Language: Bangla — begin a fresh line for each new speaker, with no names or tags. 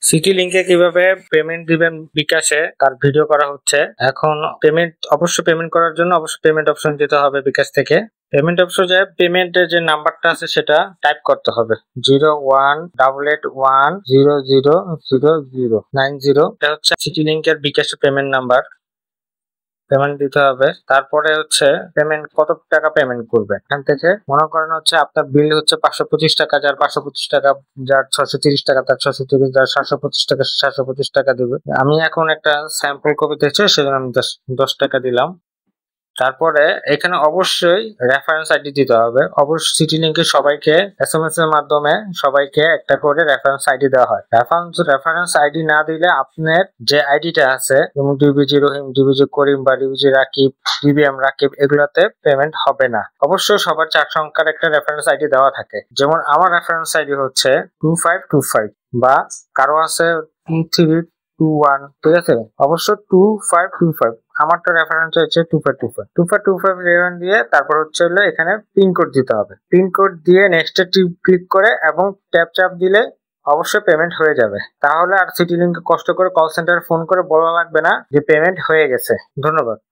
সিটি লিংকে কিভাবে পেমেন্ট দিবেন বিকাশে তার ভিডিও করা হচ্ছে। এখন পেমেন্ট করার জন্য অবশ্যই পেমেন্ট অপশন দিতে হবে বিকাশ থেকে। পেমেন্ট অপশনে পেমেন্টের যে নাম্বারটা আছে সেটা টাইপ করতে হবে 0188100090। এটা হচ্ছে সিটি লিংকের বিকাশের পেমেন্ট নাম্বার। পেমেন্ট দিতে হবে। তারপরে হচ্ছে পেমেন্ট কত টাকা পেমেন্ট করবে, এখান থেকে মনে করেন হচ্ছে আপনার বিল হচ্ছে 525 টাকা, যার 525 টাকা, যার 630 টাকা তার 630, যার 725 টাকা 725 টাকা দেবে। আমি এখন একটা স্যাম্পল কপি দিচ্ছি, সেজন্য আমি 10 টাকা দিলাম। তারপরে এখানে অবশ্যই রেফারেন্স আইডি দিতে হবে। অবশ্যই সিটি লিংকে সবাইকে এসএমএস এর মাধ্যমে সবাইকে একটা করে রেফারেন্স আইডি দেওয়া হয়। রেফারেন্স আইডি না দিলে আপনার যে আইডিটা আছে যেমন ডিবিজি রহিম, ডিবিজি করিম বা ডিবিজি রাকিব, ডিবিএম রাকিব, এগুলাতে পেমেন্ট হবে না। অবশ্যই সবার 4 সংখ্যার একটা রেফারেন্স আইডি দেওয়া থাকে। যেমন আমার রেফারেন্স আইডি হচ্ছে 2525 বা কারো আছে 2321, ঠিক আছে? অবশ্য 2525, আমারটা রেফারেন্স হচ্ছে 2525 দিয়ে তারপর হচ্ছে এখানে পিন কোড দিতে হবে। পিন কোড দিয়ে নেক্সট ক্লিক করে এবং ট্যাপ দিলে অবশ্যই পেমেন্ট হয়ে যাবে। তাহলে আর সিটি লিংকে কষ্ট করে কল সেন্টারে ফোন করে বলা লাগবে না যে পেমেন্ট হয়ে গেছে। ধন্যবাদ।